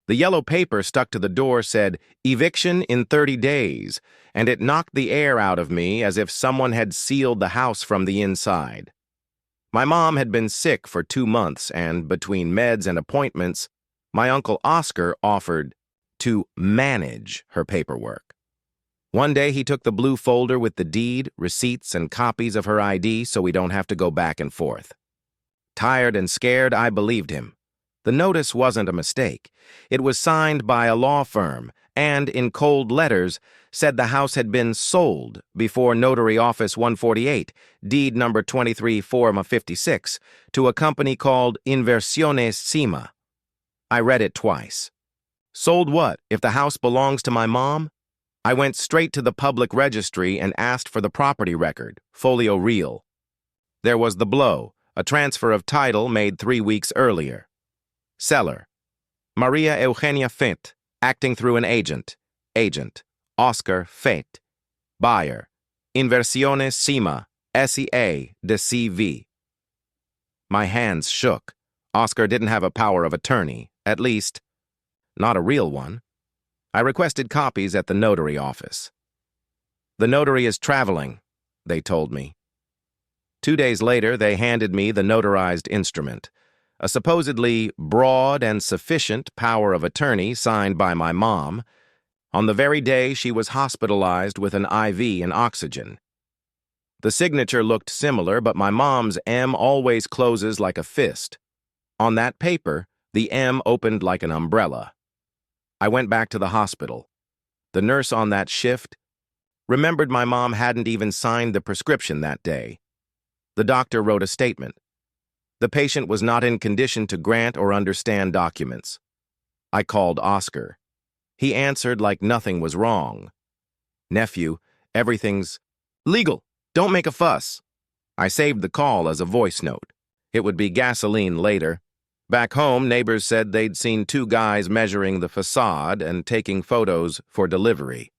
The yellow paper stuck to the door said, "Eviction in 30 days," and it knocked the air out of me as if someone had sealed the house from the inside. My mom had been sick for 2 months, and between meds and appointments, my uncle Oscar offered to manage her paperwork. One day he took the blue folder with the deed, receipts, and copies of her ID so we don't have to go back and forth. Tired and scared, I believed him. The notice wasn't a mistake. It was signed by a law firm and, in cold letters, said the house had been sold before Notary Office 148, deed number 23 forma 56, to a company called Inversiones Cima. I read it twice. Sold what, if the house belongs to my mom? I went straight to the public registry and asked for the property record, folio real. There was the blow, a transfer of title made 3 weeks earlier. Seller: Maria Eugenia Fent, acting through an agent. Agent: Oscar Fent. Buyer: Inversiones Cima, SEA de CV. My hands shook. Oscar didn't have a power of attorney, at least, not a real one. I requested copies at the notary office. The notary is traveling, they told me. 2 days later, they handed me the notarized instrument, a supposedly broad and sufficient power of attorney signed by my mom, on the very day she was hospitalized with an IV and oxygen. The signature looked similar, but my mom's M always closes like a fist. On that paper, the M opened like an umbrella. I went back to the hospital. The nurse on that shift remembered my mom hadn't even signed the prescription that day. The doctor wrote a statement. The patient was not in condition to grant or understand documents. I called Oscar. He answered like nothing was wrong. "Nephew, everything's legal. Don't make a fuss." I saved the call as a voice note. It would be gasoline later. Back home, neighbors said they'd seen 2 guys measuring the facade and taking photos for delivery.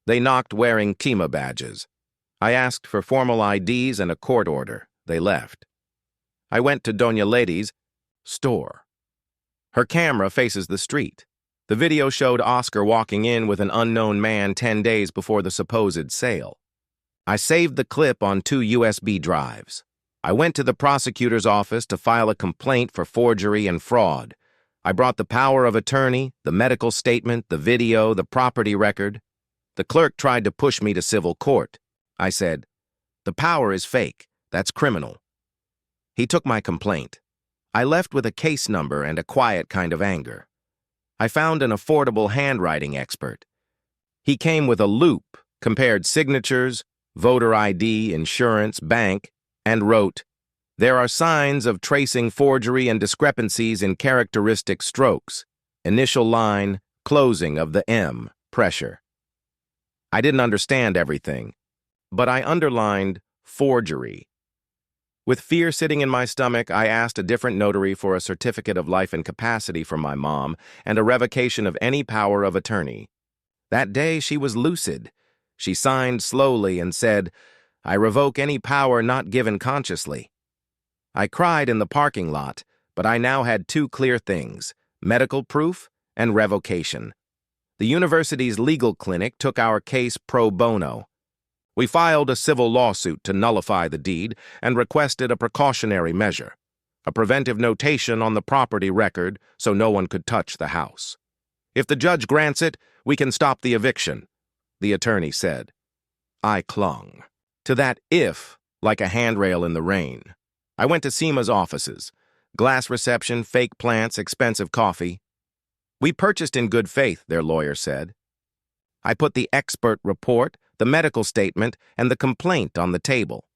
They knocked wearing Kima badges. I asked for formal IDs and a court order. They left. I went to Doña Lady's store. Her camera faces the street. The video showed Oscar walking in with an unknown man 10 days before the supposed sale. I saved the clip on 2 USB drives. I went to the prosecutor's office to file a complaint for forgery and fraud. I brought the power of attorney, the medical statement, the video, the property record. The clerk tried to push me to civil court. I said, "The power is fake. That's criminal." He took my complaint. I left with a case number and a quiet kind of anger. I found an affordable handwriting expert. He came with a loop, compared signatures, voter ID, insurance, bank, and wrote, "There are signs of tracing forgery and discrepancies in characteristic strokes. Initial line, closing of the M, pressure." I didn't understand everything, but I underlined forgery. With fear sitting in my stomach, I asked a different notary for a certificate of life incapacity for my mom and a revocation of any power of attorney. That day, she was lucid. She signed slowly and said, "I revoke any power not given consciously." I cried in the parking lot, but I now had 2 clear things: medical proof and revocation. The university's legal clinic took our case pro bono. We filed a civil lawsuit to nullify the deed and requested a precautionary measure, a preventive notation on the property record so no one could touch the house. "If the judge grants it, we can stop the eviction," the attorney said. I clung to that "if" like a handrail in the rain. I went to Cima's offices. Glass reception, fake plants, expensive coffee. "We purchased in good faith," their lawyer said. I put the expert report, the medical statement, and the complaint on the table.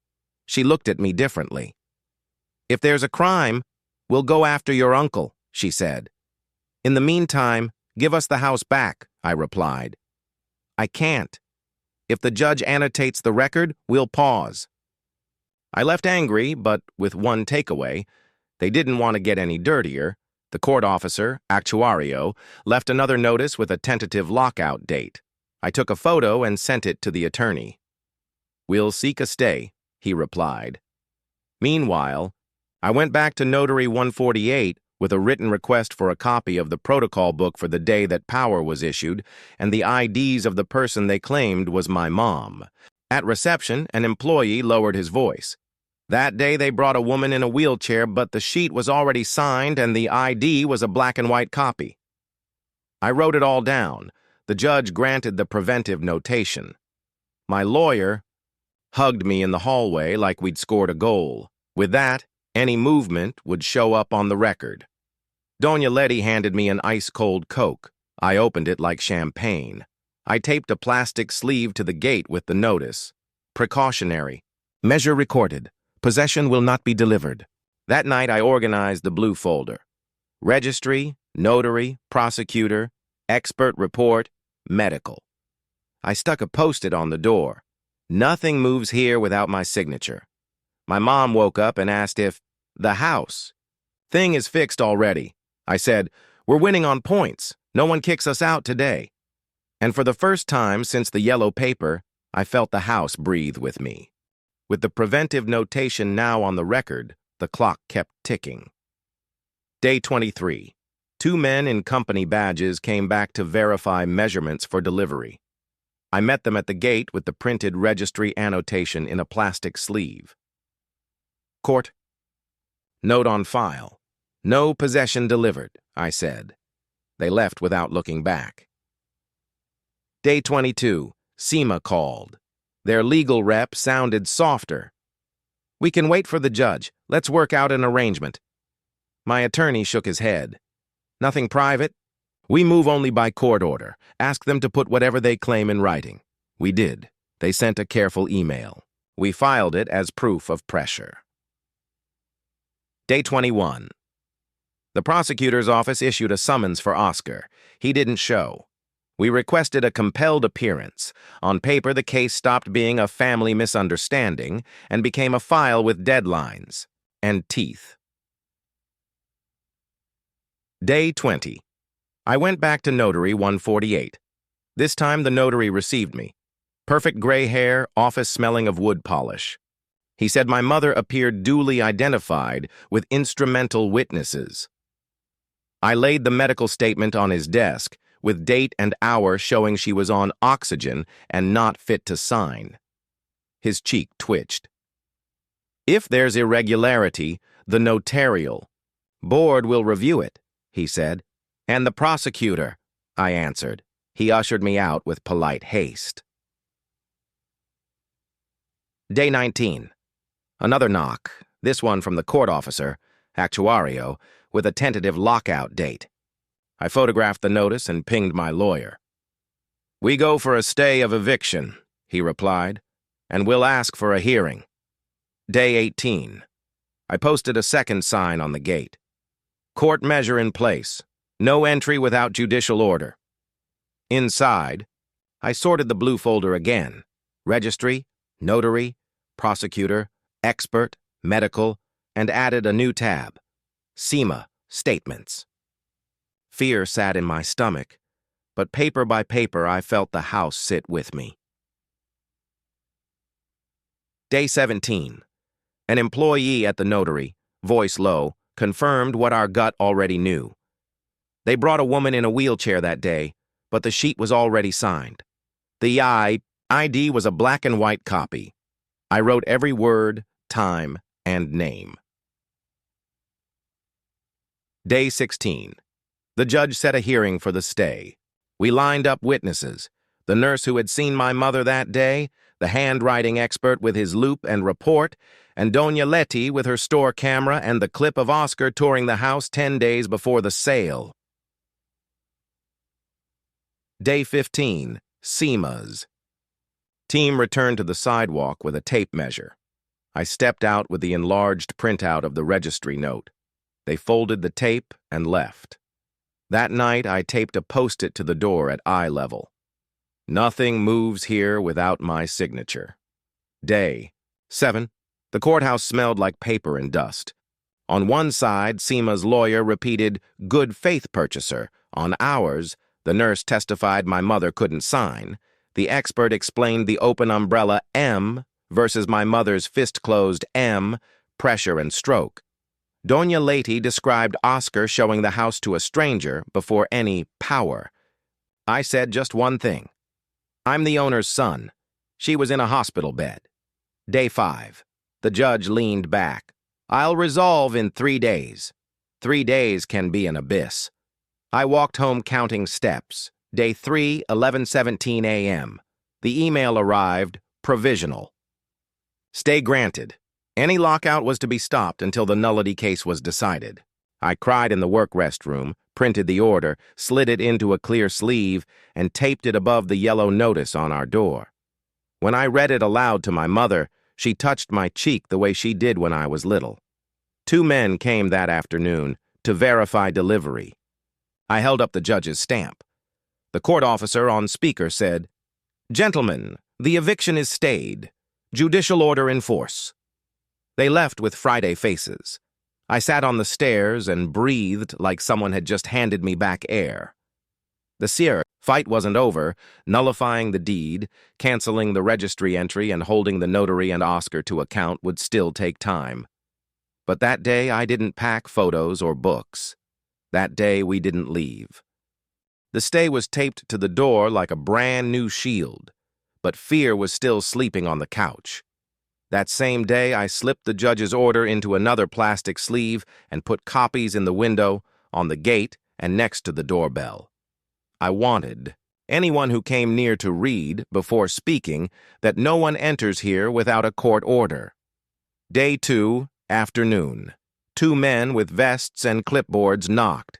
She looked at me differently. "If there's a crime, we'll go after your uncle," she said. "In the meantime, give us the house back," I replied. "I can't. If the judge annotates the record, we'll pause." I left angry, but with one takeaway. They didn't want to get any dirtier. The court officer, actuario, left another notice with a tentative lockout date. I took a photo and sent it to the attorney. "We'll seek a stay," he replied. Meanwhile, I went back to Notary 148 with a written request for a copy of the protocol book for the day that power was issued, and the IDs of the person they claimed was my mom. At reception, an employee lowered his voice. That day they brought a woman in a wheelchair, but the sheet was already signed and the ID was a black and white copy. I wrote it all down. The judge granted the preventive notation. My lawyer hugged me in the hallway like we'd scored a goal. With that, any movement would show up on the record. Doña Letty handed me an ice-cold Coke. I opened it like champagne. I taped a plastic sleeve to the gate with the notice. Precautionary. Measure recorded. Possession will not be delivered. That night I organized the blue folder. Registry, notary, prosecutor, expert report, medical. I stuck a post-it on the door. Nothing moves here without my signature. My mom woke up and asked if the house thing is fixed already. I said, we're winning on points. No one kicks us out today. And for the first time since the yellow paper, I felt the house breathe with me. With the preventive notation now on the record, the clock kept ticking. Day 23. 2 men in company badges came back to verify measurements for delivery. I met them at the gate with the printed registry annotation in a plastic sleeve. Court. Note on file. No possession delivered, I said. They left without looking back. Day 22. SEMA called. Their legal rep sounded softer. We can wait for the judge. Let's work out an arrangement. My attorney shook his head. Nothing private? We move only by court order. Ask them to put whatever they claim in writing. We did. They sent a careful email. We filed it as proof of pressure. Day 21. The prosecutor's office issued a summons for Oscar. He didn't show. We requested a compelled appearance. On paper, the case stopped being a family misunderstanding and became a file with deadlines and teeth. Day 20. I went back to Notary 148. This time the notary received me. Perfect gray hair, office smelling of wood polish. He said my mother appeared duly identified with instrumental witnesses. I laid the medical statement on his desk, with date and hour showing she was on oxygen and not fit to sign. His cheek twitched. If there's irregularity, the notarial board will review it, he said. And the prosecutor, I answered. He ushered me out with polite haste. Day 19. Another knock, this one from the court officer, actuario, with a tentative lockout date. I photographed the notice and pinged my lawyer. We go for a stay of eviction, he replied, and we'll ask for a hearing. Day 18. I posted a second sign on the gate. Court measure in place. No entry without judicial order. Inside, I sorted the blue folder again. Registry, notary, prosecutor, expert, medical, and added a new tab. SEMA, statements. Fear sat in my stomach, but paper by paper I felt the house sit with me. Day 17. An employee at the notary, voice low, confirmed what our gut already knew. They brought a woman in a wheelchair that day, but the sheet was already signed. The ID was a black and white copy. I wrote every word, time, and name. Day 16. The judge set a hearing for the stay. We lined up witnesses. The nurse who had seen my mother that day, the handwriting expert with his loop and report, and Doña Letty with her store camera and the clip of Oscar touring the house 10 days before the sale. Day 15. SEMA's. Team returned to the sidewalk with a tape measure. I stepped out with the enlarged printout of the registry note. They folded the tape and left. That night, I taped a post-it to the door at eye level. Nothing moves here without my signature. Day 7. The courthouse smelled like paper and dust. On one side, SEMA's lawyer repeated, "Good faith purchaser." On ours, the nurse testified my mother couldn't sign. The expert explained the open umbrella M versus my mother's fist-closed M, pressure and stroke. Doña Leti described Oscar showing the house to a stranger before any power. I said just one thing. I'm the owner's son. She was in a hospital bed. Day 5. The judge leaned back. I'll resolve in 3 days. 3 days can be an abyss. I walked home counting steps. Day 3, 11:17 a.m. The email arrived, provisional. Stay granted. Any lockout was to be stopped until the nullity case was decided. I cried in the work restroom, printed the order, slid it into a clear sleeve, and taped it above the yellow notice on our door. When I read it aloud to my mother, she touched my cheek the way she did when I was little. 2 men came that afternoon to verify delivery. I held up the judge's stamp. The court officer on speaker said, "Gentlemen, the eviction is stayed. Judicial order in force." They left with Friday faces. I sat on the stairs and breathed like someone had just handed me back air. The fight wasn't over, nullifying the deed, canceling the registry entry, and holding the notary and Oscar to account would still take time. But that day I didn't pack photos or books. That day we didn't leave. The stay was taped to the door like a brand new shield, but fear was still sleeping on the couch. That same day, I slipped the judge's order into another plastic sleeve and put copies in the window, on the gate, and next to the doorbell. I wanted anyone who came near to read, before speaking, that no one enters here without a court order. Day 2, afternoon. 2 men with vests and clipboards knocked.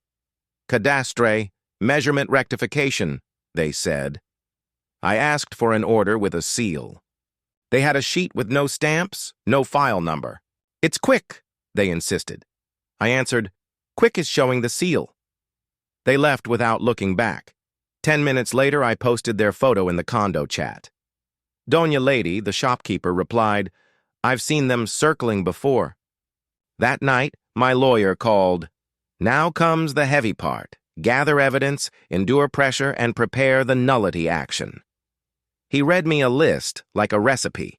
"Cadastre, measurement rectification," they said. I asked for an order with a seal. They had a sheet with no stamps, no file number. "It's quick," they insisted. I answered, "Quick is showing the seal." They left without looking back. 10 minutes later, I posted their photo in the condo chat. Doña Leti, the shopkeeper, replied, "I've seen them circling before." That night, my lawyer called. Now comes the heavy part. Gather evidence, endure pressure, and prepare the nullity action. He read me a list, like a recipe.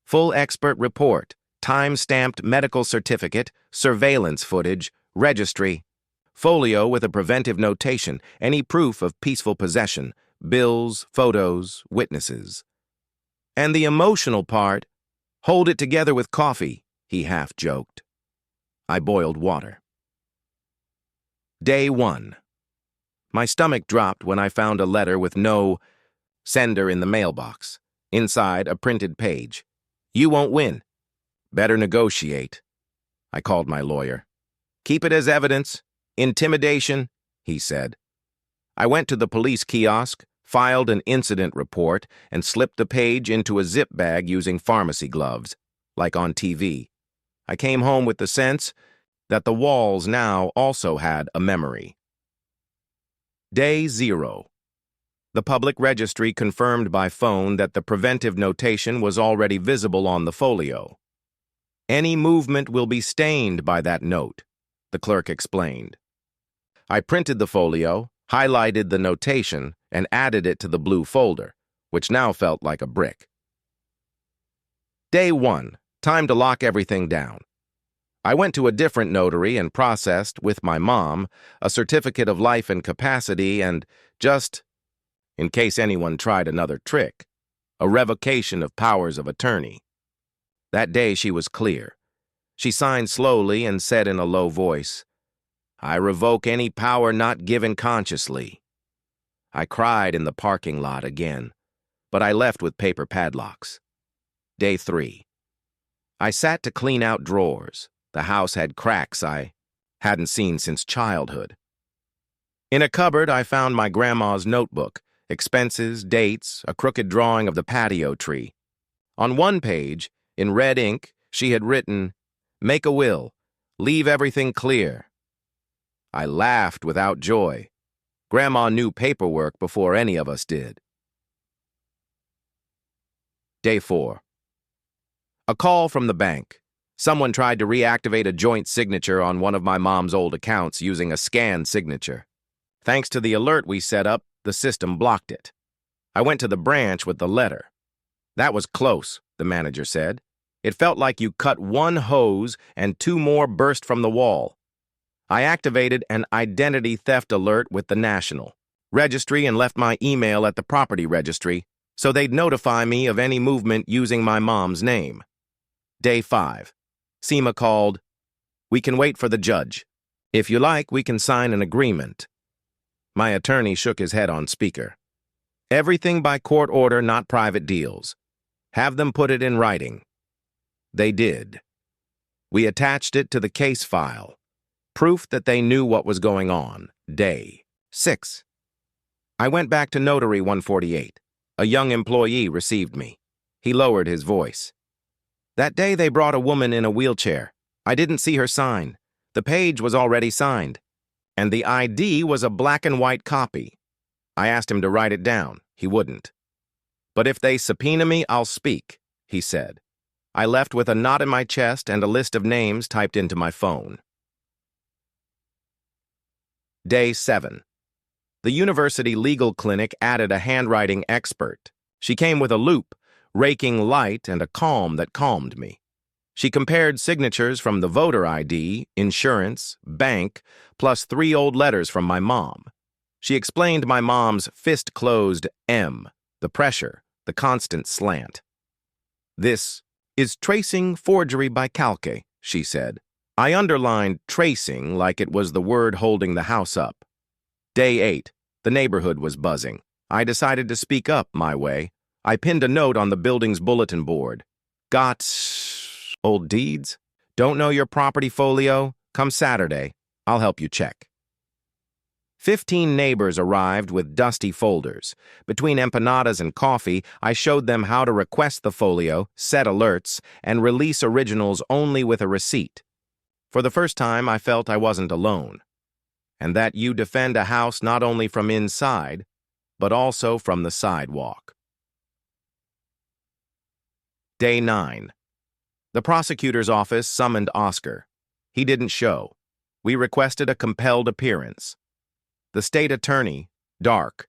Full expert report, time-stamped medical certificate, surveillance footage, registry, folio with a preventive notation, any proof of peaceful possession, bills, photos, witnesses. And the emotional part, hold it together with coffee, he half-joked. I boiled water. Day 1. My stomach dropped when I found a letter with no sender in the mailbox. Inside, a printed page. "You won't win. Better negotiate." I called my lawyer. "Keep it as evidence. Intimidation," he said. I went to the police kiosk, filed an incident report, and slipped the page into a zip bag using pharmacy gloves, like on TV. I came home with the sense that the walls now also had a memory. Day 0. The public registry confirmed by phone that the preventive notation was already visible on the folio. "Any movement will be stained by that note," the clerk explained. I printed the folio, highlighted the notation, and added it to the blue folder, which now felt like a brick. Day 1. Time to lock everything down. I went to a different notary and processed, with my mom, a certificate of life and capacity and just, in case anyone tried another trick, a revocation of powers of attorney. That day she was clear. She signed slowly and said in a low voice, "I revoke any power not given consciously." I cried in the parking lot again, but I left with paper padlocks. Day 3. I sat to clean out drawers. The house had cracks I hadn't seen since childhood. In a cupboard, I found my grandma's notebook, expenses, dates, a crooked drawing of the patio tree. On one page, in red ink, she had written, "Make a will. Leave everything clear." I laughed without joy. Grandma knew paperwork before any of us did. Day 4. A call from the bank. Someone tried to reactivate a joint signature on one of my mom's old accounts using a scanned signature. Thanks to the alert we set up, the system blocked it. I went to the branch with the letter. "That was close," the manager said. It felt like you cut one hose and two more burst from the wall. I activated an identity theft alert with the National Registry and left my email at the property registry so they'd notify me of any movement using my mom's name. Day 5. Seema called. "We can wait for the judge. If you like, we can sign an agreement." My attorney shook his head on speaker. "Everything by court order, not private deals. Have them put it in writing." They did. We attached it to the case file. Proof that they knew what was going on. Day 6. I went back to Notary 148. A young employee received me. He lowered his voice. "That day they brought a woman in a wheelchair. I didn't see her sign. The page was already signed. And the ID was a black and white copy. I asked him to write it down. He wouldn't. But if they subpoena me, I'll speak," he said. I left with a knot in my chest and a list of names typed into my phone. Day 7. The university legal clinic added a handwriting expert. She came with a loupe, raking light, and a calm that calmed me. She compared signatures from the voter ID, insurance, bank, plus 3 old letters from my mom. She explained my mom's fist-closed M, the pressure, the constant slant. "This is tracing forgery by calque," she said. I underlined tracing like it was the word holding the house up. Day 8. The neighborhood was buzzing. I decided to speak up my way. I pinned a note on the building's bulletin board. "Got old deeds? Don't know your property folio? Come Saturday. I'll help you check." 15 neighbors arrived with dusty folders. Between empanadas and coffee, I showed them how to request the folio, set alerts, and release originals only with a receipt. For the first time, I felt I wasn't alone, and that you defend a house not only from inside, but also from the sidewalk. Day 9. The prosecutor's office summoned Oscar. He didn't show. We requested a compelled appearance. The state attorney, dark,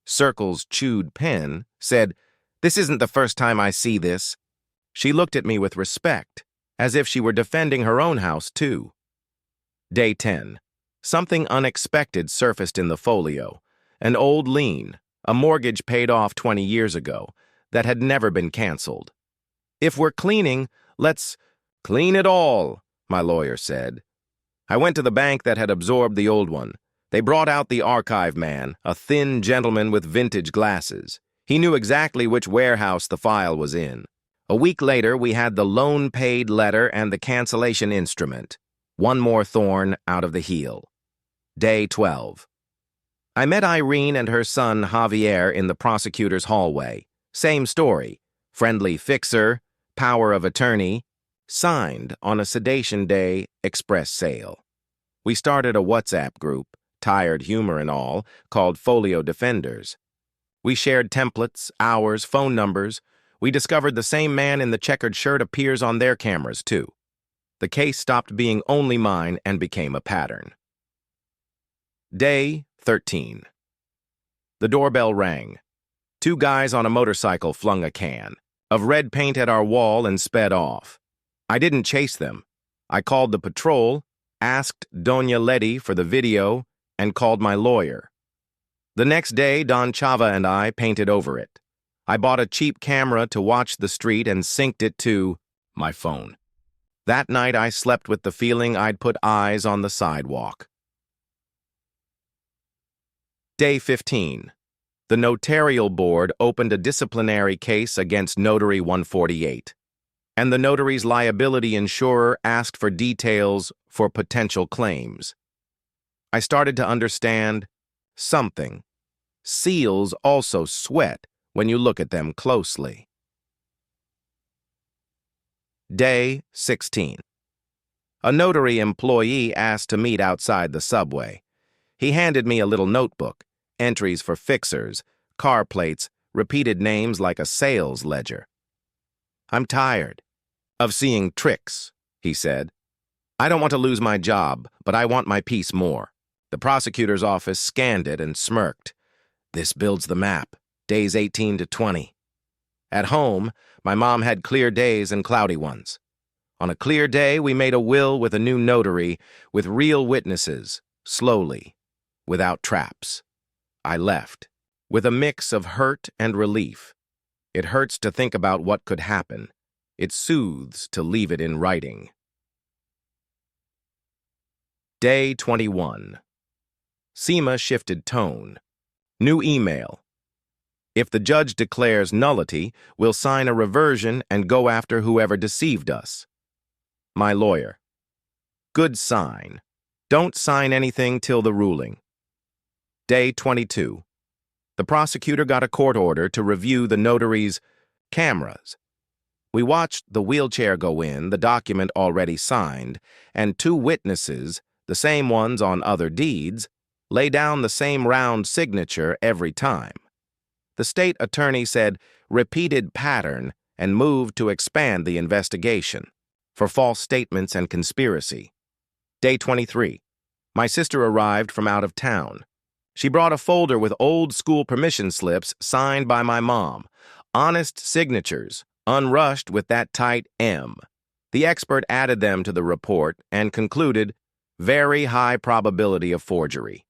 circles chewed pen, said, "This isn't the first time I see this." She looked at me with respect, as if she were defending her own house, too. Day 10. Something unexpected surfaced in the folio. An old lien, a mortgage paid off 20 years ago, that had never been canceled. "If we're cleaning, let's clean it all," my lawyer said. I went to the bank that had absorbed the old one. They brought out the archive man, a thin gentleman with vintage glasses. He knew exactly which warehouse the file was in. A week later, we had the loan paid letter and the cancellation instrument. One more thorn out of the heel. Day 12. I met Irene and her son Javier in the prosecutor's hallway. Same story. Friendly fixer, power of attorney, signed on a sedation day express sale. We started a WhatsApp group, tired humor and all, called Folio Defenders. We shared templates, hours, phone numbers. We discovered the same man in the checkered shirt appears on their cameras, too. The case stopped being only mine and became a pattern. Day 13. The doorbell rang. 2 guys on a motorcycle flung a can of red paint at our wall and sped off. I didn't chase them. I called the patrol, asked Doña Letty for the video, and called my lawyer. The next day, Don Chava and I painted over it. I bought a cheap camera to watch the street and synced it to my phone. That night, I slept with the feeling I'd put eyes on the sidewalk. Day 15. The Notarial Board opened a disciplinary case against Notary 148, and the notary's liability insurer asked for details for potential claims. I started to understand something. Seals also sweat when you look at them closely. Day 16. A notary employee asked to meet outside the subway. He handed me a little notebook, entries for fixers, car plates, repeated names like a sales ledger. "I'm tired of seeing tricks," he said. "I don't want to lose my job, but I want my piece more." The prosecutor's office scanned it and smirked. "This builds the map, days 18 to 20. At home, my mom had clear days and cloudy ones. On a clear day, we made a will with a new notary, with real witnesses, slowly, without traps. I left, with a mix of hurt and relief. It hurts to think about what could happen. It soothes to leave it in writing. Day 21. Seema shifted tone. New email. If the judge declares nullity, we'll sign a reversion and go after whoever deceived us. My lawyer. Good sign. Don't sign anything till the ruling. Day 22. The prosecutor got a court order to review the notary's cameras. We watched the wheelchair go in, the document already signed, and two witnesses, the same ones on other deeds, lay down the same round signature every time. The state attorney said, repeated pattern, and moved to expand the investigation for false statements and conspiracy. Day 23. My sister arrived from out of town. She brought a folder with old school permission slips signed by my mom. Honest signatures, unrushed with that tight M. The expert added them to the report and concluded, very high probability of forgery.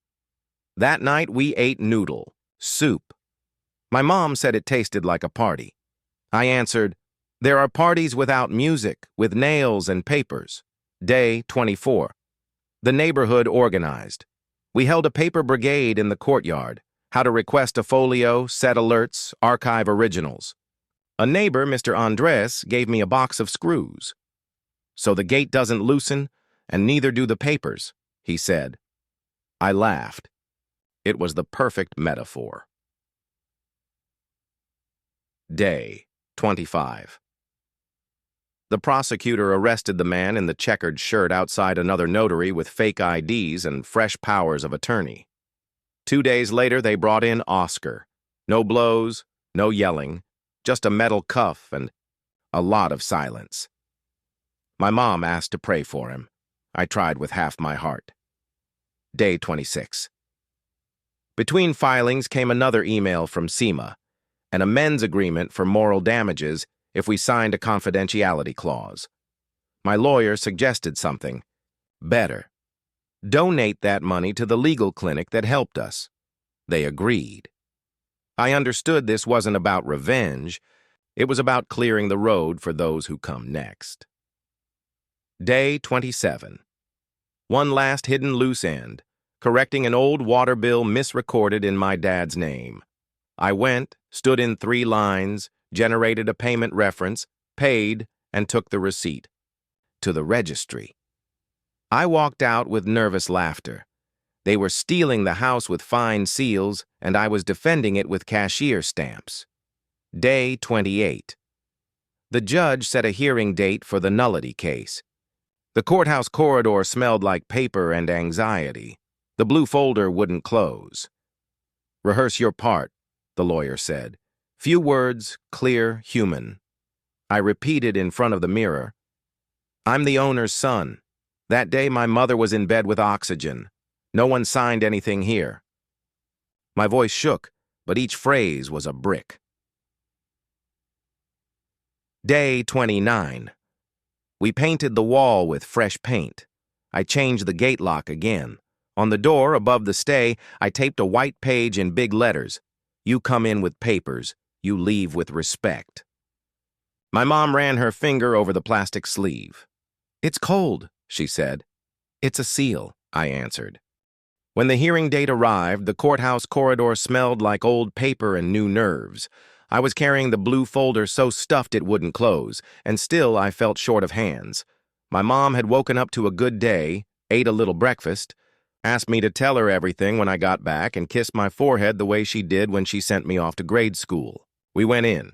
That night we ate noodle, soup. My mom said it tasted like a party. I answered, there are parties without music, with nails and papers. Day 24. The neighborhood organized. We held a paper brigade in the courtyard, how to request a folio, set alerts, archive originals. A neighbor, Mr. Andres, gave me a box of screws. So the gate doesn't loosen, and neither do the papers, he said. I laughed. It was the perfect metaphor. Day 25. The prosecutor arrested the man in the checkered shirt outside another notary with fake IDs and fresh powers of attorney. 2 days later, they brought in Oscar. No blows, no yelling, just a metal cuff and a lot of silence. My mom asked to pray for him. I tried with half my heart. Day 26. Between filings came another email from Seema, an amends agreement for moral damages if we signed a confidentiality clause. My lawyer suggested something better. Donate that money to the legal clinic that helped us. They agreed. I understood this wasn't about revenge. It was about clearing the road for those who come next. Day 27. One last hidden loose end, correcting an old water bill misrecorded in my dad's name. I went, stood in 3 lines, generated a payment reference, paid, and took the receipt. To the registry. I walked out with nervous laughter. They were stealing the house with fine seals, and I was defending it with cashier stamps. Day 28. The judge set a hearing date for the nullity case. The courthouse corridor smelled like paper and anxiety. The blue folder wouldn't close. Rehearse your part, the lawyer said. Few words, clear, human. I repeated in front of the mirror. I'm the owner's son. That day my mother was in bed with oxygen. No one signed anything here. My voice shook, but each phrase was a brick. Day 29. We painted the wall with fresh paint. I changed the gate lock again. On the door above the stay, I taped a white page in big letters. You come in with papers. You leave with respect. My mom ran her finger over the plastic sleeve. It's cold, she said. It's a seal, I answered. When the hearing date arrived, the courthouse corridor smelled like old paper and new nerves. I was carrying the blue folder so stuffed it wouldn't close, and still I felt short of hands. My mom had woken up to a good day, ate a little breakfast, asked me to tell her everything when I got back, and kissed my forehead the way she did when she sent me off to grade school. We went in.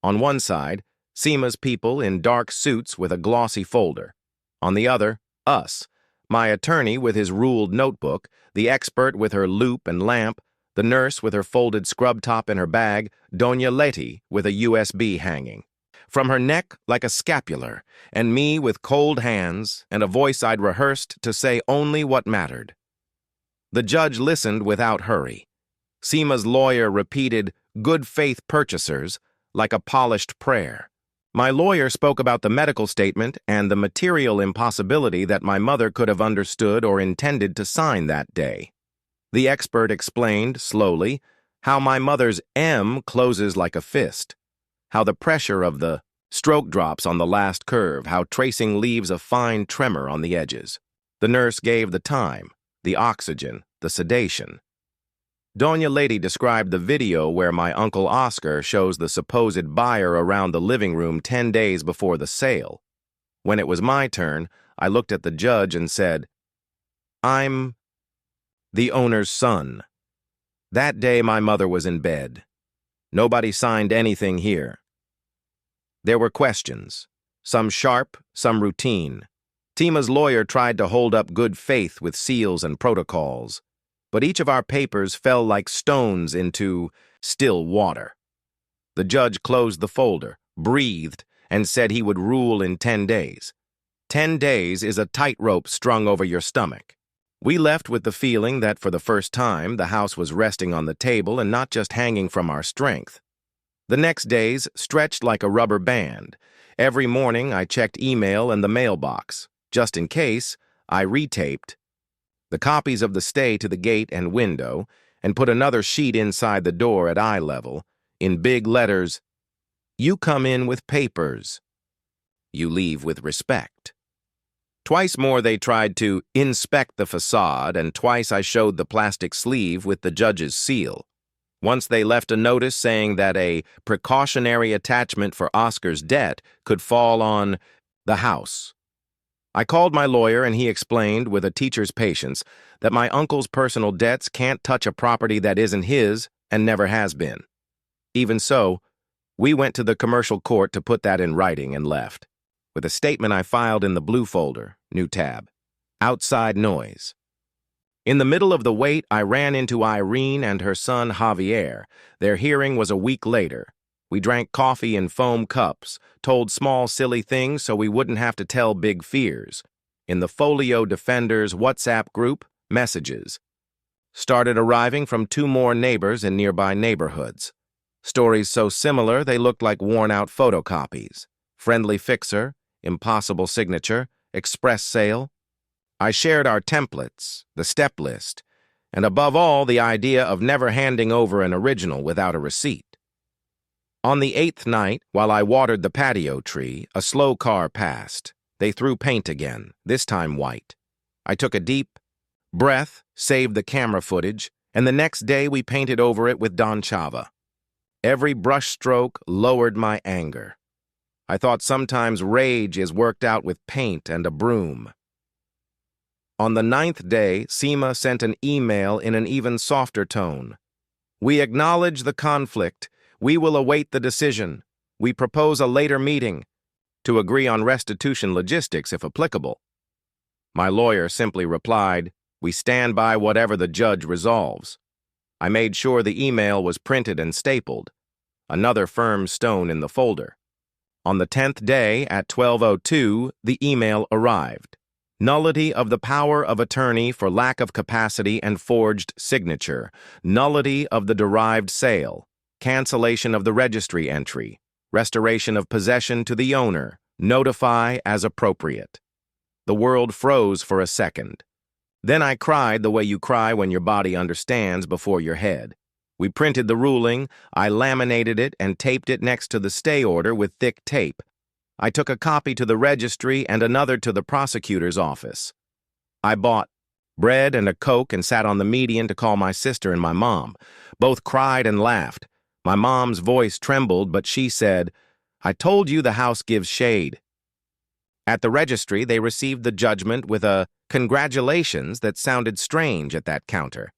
On one side, Seema's people in dark suits with a glossy folder. On the other, us, my attorney with his ruled notebook, the expert with her loupe and lamp, the nurse with her folded scrub top in her bag, Doña Letty with a USB hanging. From her neck like a scapular, and me with cold hands and a voice I'd rehearsed to say only what mattered. The judge listened without hurry. Seema's lawyer repeated, good faith purchasers, like a polished prayer. My lawyer spoke about the medical statement and the material impossibility that my mother could have understood or intended to sign that day. The expert explained, slowly, how my mother's M closes like a fist, how the pressure of the stroke drops on the last curve, how tracing leaves a fine tremor on the edges. The nurse gave the time, the oxygen, the sedation. Doña Lady described the video where my Uncle Oscar shows the supposed buyer around the living room 10 days before the sale. When it was my turn, I looked at the judge and said, "I'm the owner's son. That day my mother was in bed. Nobody signed anything here." There were questions, some sharp, some routine. Tima's lawyer tried to hold up good faith with seals and protocols, but each of our papers fell like stones into still water. The judge closed the folder, breathed, and said he would rule in 10 days. 10 days is a tightrope strung over your stomach. We left with the feeling that for the first time the house was resting on the table and not just hanging from our strength. The next days stretched like a rubber band. Every morning I checked email and the mailbox. Just in case, I retaped the copies of the stay to the gate and window and put another sheet inside the door at eye level, in big letters, "You come in with papers. You leave with respect." Twice more they tried to inspect the facade, and twice I showed the plastic sleeve with the judge's seal. Once they left a notice saying that a precautionary attachment for Oscar's debt could fall on the house. I called my lawyer and he explained, with a teacher's patience, that my uncle's personal debts can't touch a property that isn't his and never has been. Even so, we went to the commercial court to put that in writing and left, with a statement I filed in the blue folder, new tab, outside noise. In the middle of the wait, I ran into Irene and her son Javier. Their hearing was a week later. We drank coffee in foam cups, told small silly things so we wouldn't have to tell big fears. In the Folio Defenders WhatsApp group, messages started arriving from 2 more neighbors in nearby neighborhoods. Stories so similar they looked like worn-out photocopies. Friendly fixer, impossible signature, express sale. I shared our templates, the step list, and above all, the idea of never handing over an original without a receipt. On the 8th night, while I watered the patio tree, a slow car passed. They threw paint again, this time white. I took a deep breath, saved the camera footage, and the next day we painted over it with Don Chava. Every brushstroke lowered my anger. I thought sometimes rage is worked out with paint and a broom. On the 9th day, Seema sent an email in an even softer tone. "We acknowledge the conflict. We will await the decision. We propose a later meeting to agree on restitution logistics if applicable." My lawyer simply replied, "We stand by whatever the judge resolves." I made sure the email was printed and stapled, another firm stone in the folder. On the 10th day at 12:02, the email arrived. Nullity of the power of attorney for lack of capacity and forged signature. Nullity of the derived sale. Cancellation of the registry entry. Restoration of possession to the owner. Notify as appropriate. The world froze for a second. Then I cried the way you cry when your body understands before your head. We printed the ruling, I laminated it and taped it next to the stay order with thick tape. I took a copy to the registry and another to the prosecutor's office. I bought bread and a Coke and sat on the median to call my sister and my mom. Both cried and laughed. My mom's voice trembled, but she said, "I told you the house gives shade." At the registry, they received the judgment with a congratulations that sounded strange at that counter.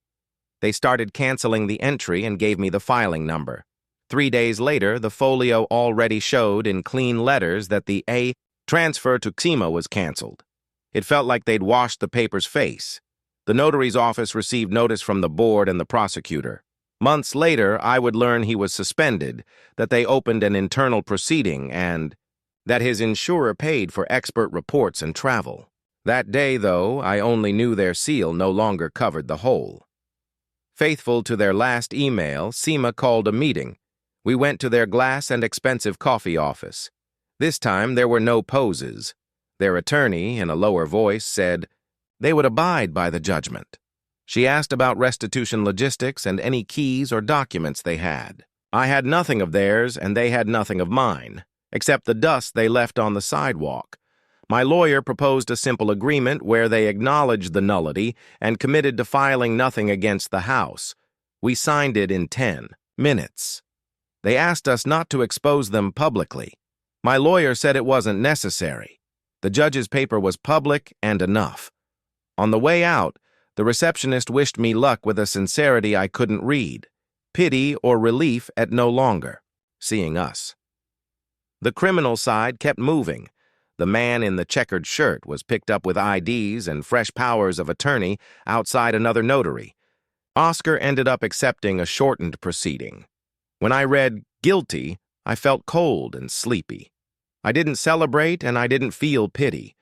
They started canceling the entry and gave me the filing number. 3 days later, the folio already showed in clean letters that the transfer to Seema was canceled. It felt like they'd washed the paper's face. The notary's office received notice from the board and the prosecutor. Months later, I would learn he was suspended, that they opened an internal proceeding, and that his insurer paid for expert reports and travel. That day, though, I only knew their seal no longer covered the whole. Faithful to their last email, Seema called a meeting. We went to their glass and expensive coffee office. This time there were no poses. Their attorney, in a lower voice, said they would abide by the judgment. She asked about restitution logistics and any keys or documents they had. I had nothing of theirs, and they had nothing of mine, except the dust they left on the sidewalk. My lawyer proposed a simple agreement where they acknowledged the nullity and committed to filing nothing against the house. We signed it in 10 minutes. They asked us not to expose them publicly. My lawyer said it wasn't necessary. The judge's paper was public and enough. On the way out, the receptionist wished me luck with a sincerity I couldn't read, pity or relief at no longer seeing us. The criminal side kept moving. The man in the checkered shirt was picked up with IDs and fresh powers of attorney outside another notary. Oscar ended up accepting a shortened proceeding. When I read guilty, I felt cold and sleepy. I didn't celebrate and I didn't feel pity.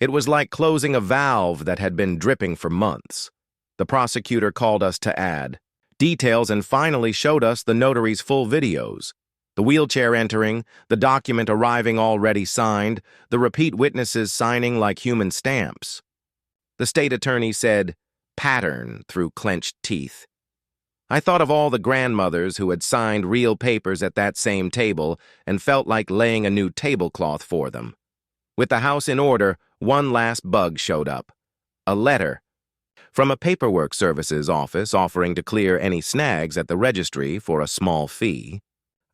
It was like closing a valve that had been dripping for months. The prosecutor called us to add details and finally showed us the notary's full videos. The wheelchair entering, the document arriving already signed, the repeat witnesses signing like human stamps. The state attorney said, "Pattern," through clenched teeth. I thought of all the grandmothers who had signed real papers at that same table and felt like laying a new tablecloth for them. With the house in order, one last bug showed up. A letter from a paperwork services office offering to clear any snags at the registry for a small fee.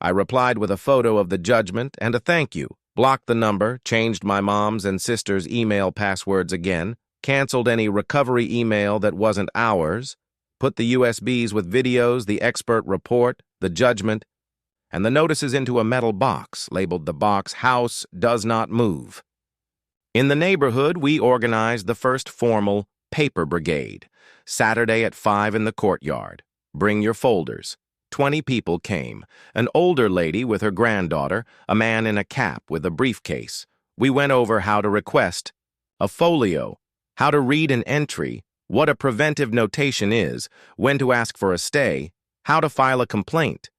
I replied with a photo of the judgment and a thank you, blocked the number, changed my mom's and sister's email passwords again, canceled any recovery email that wasn't ours, put the USBs with videos, the expert report, the judgment, and the notices into a metal box, labeled the box "House Does Not Move." In the neighborhood, we organized the first formal paper brigade. Saturday at 5 in the courtyard. Bring your folders. 20 people came, an older lady with her granddaughter, a man in a cap with a briefcase. We went over how to request a folio, how to read an entry, what a preventive notation is, when to ask for a stay, how to file a complaint.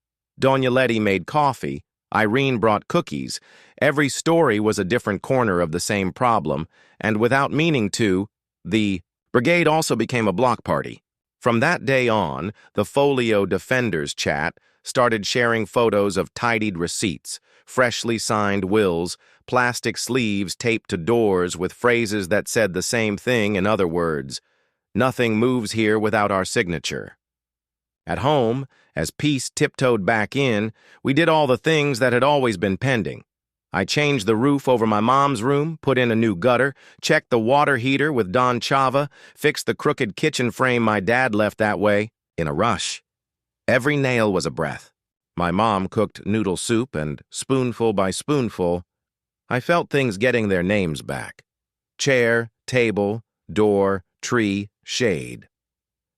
Doña Letty made coffee, Irene brought cookies. Every story was a different corner of the same problem, and without meaning to, the brigade also became a block party. From that day on, the Folio Defenders chat started sharing photos of tidied receipts, freshly signed wills, plastic sleeves taped to doors with phrases that said the same thing in other words. Nothing moves here without our signature. At home, as peace tiptoed back in, we did all the things that had always been pending. I changed the roof over my mom's room, put in a new gutter, checked the water heater with Don Chava, fixed the crooked kitchen frame my dad left that way, in a rush. Every nail was a breath. My mom cooked noodle soup, and spoonful by spoonful, I felt things getting their names back. Chair, table, door, tree, shade.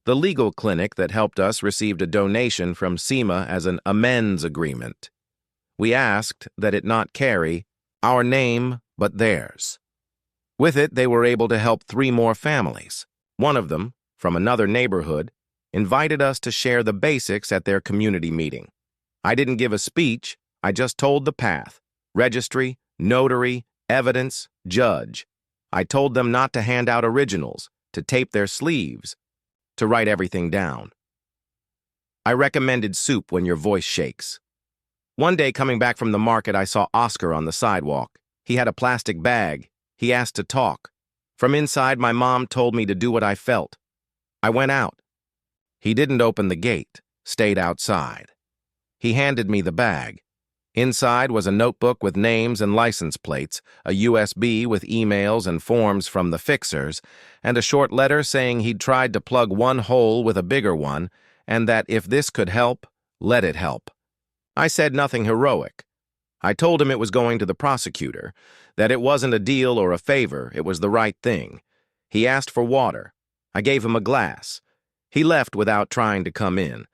The legal clinic that helped us received a donation from SEMA as an amends agreement. We asked that it not carry our name but theirs. With it, they were able to help 3 more families. One of them, from another neighborhood, invited us to share the basics at their community meeting. I didn't give a speech, I just told the path: registry, notary, evidence, judge. I told them not to hand out originals, to tape their sleeves, to write everything down. I recommended soup when your voice shakes. One day coming back from the market, I saw Oscar on the sidewalk. He had a plastic bag. He asked to talk. From inside, my mom told me to do what I felt. I went out. He didn't open the gate, stayed outside. He handed me the bag. Inside was a notebook with names and license plates, a USB with emails and forms from the fixers, and a short letter saying he'd tried to plug one hole with a bigger one, and that if this could help, let it help. I said nothing heroic. I told him it was going to the prosecutor, that it wasn't a deal or a favor, it was the right thing. He asked for water. I gave him a glass. He left without trying to come in.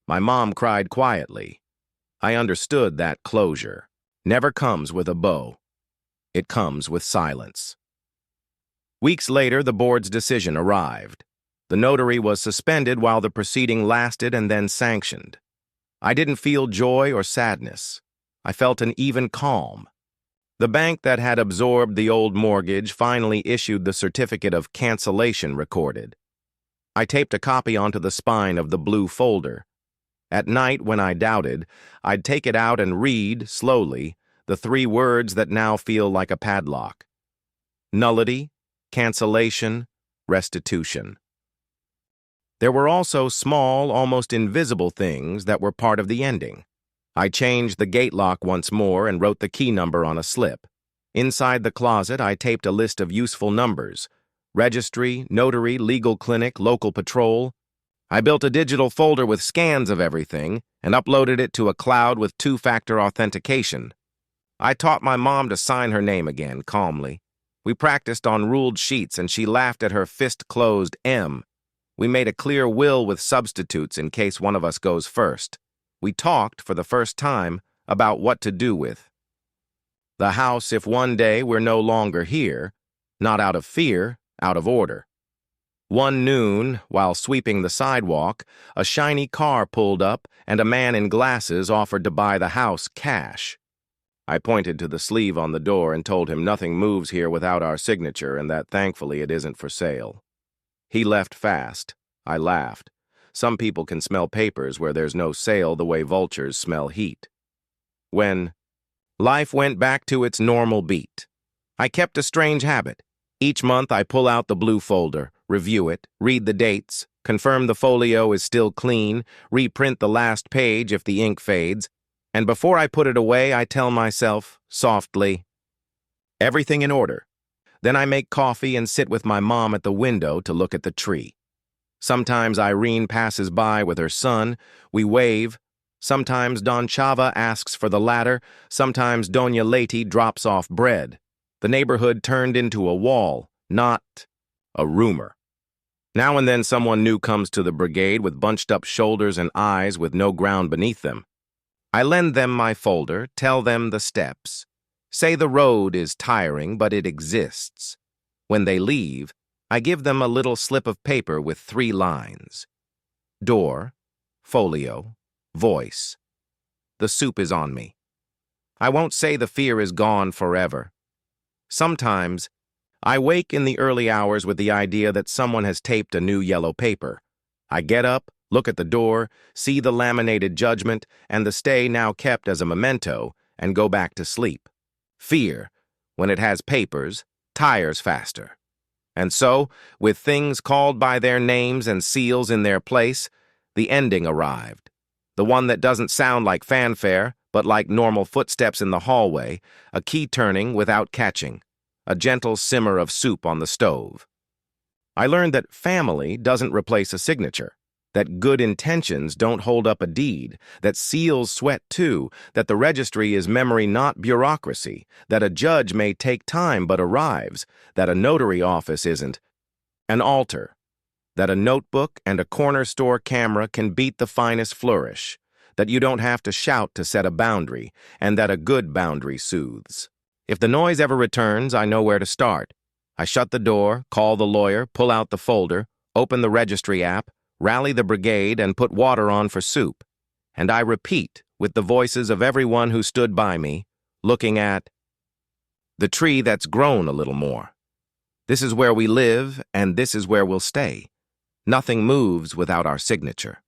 My mom cried quietly. I understood that closure never comes with a bow. It comes with silence. Weeks later, the board's decision arrived. The notary was suspended while the proceeding lasted and then sanctioned. I didn't feel joy or sadness. I felt an even calm. The bank that had absorbed the old mortgage finally issued the certificate of cancellation recorded. I taped a copy onto the spine of the blue folder. At night, when I doubted, I'd take it out and read, slowly, the 3 words that now feel like a padlock: nullity, cancellation, restitution. There were also small, almost invisible things that were part of the ending. I changed the gate lock once more and wrote the key number on a slip. Inside the closet, I taped a list of useful numbers: registry, notary, legal clinic, local patrol. I built a digital folder with scans of everything and uploaded it to a cloud with 2-factor authentication. I taught my mom to sign her name again, calmly. We practiced on ruled sheets and she laughed at her fist-closed M. We made a clear will with substitutes in case one of us goes first. We talked, for the first time, about what to do with the house if one day we're no longer here, not out of fear, out of order. One noon, while sweeping the sidewalk, a shiny car pulled up and a man in glasses offered to buy the house cash. I pointed to the sleeve on the door and told him nothing moves here without our signature and that thankfully it isn't for sale. He left fast. I laughed. Some people can smell papers where there's no sale the way vultures smell heat. When life went back to its normal beat, I kept a strange habit. Each month I pull out the blue folder, review it, read the dates, confirm the folio is still clean, reprint the last page if the ink fades, and before I put it away I tell myself, softly, everything in order. Then I make coffee and sit with my mom at the window to look at the tree. Sometimes Irene passes by with her son. We wave. Sometimes Don Chava asks for the ladder. Sometimes Doña Leti drops off bread. The neighborhood turned into a wall, not a rumor. Now and then someone new comes to the brigade with bunched-up shoulders and eyes with no ground beneath them. I lend them my folder, tell them the steps. Say the road is tiring, but it exists. When they leave, I give them a little slip of paper with 3 lines. Door, folio, voice. The soup is on me. I won't say the fear is gone forever. Sometimes, I wake in the early hours with the idea that someone has taped a new yellow paper. I get up, look at the door, see the laminated judgment and the stay now kept as a memento, and go back to sleep. Fear, when it has papers, tires faster. And so, with things called by their names and seals in their place, the ending arrived. The one that doesn't sound like fanfare, but like normal footsteps in the hallway, a key turning without catching, a gentle simmer of soup on the stove. I learned that family doesn't replace a signature, that good intentions don't hold up a deed, that seals sweat too, that the registry is memory not bureaucracy, that a judge may take time but arrives, that a notary office isn't an altar, that a notebook and a corner store camera can beat the finest flourish, that you don't have to shout to set a boundary, and that a good boundary soothes. If the noise ever returns, I know where to start. I shut the door, call the lawyer, pull out the folder, open the registry app, rally the brigade, and put water on for soup. And I repeat, with the voices of everyone who stood by me, looking at the tree that's grown a little more. This is where we live, and this is where we'll stay. Nothing moves without our signature.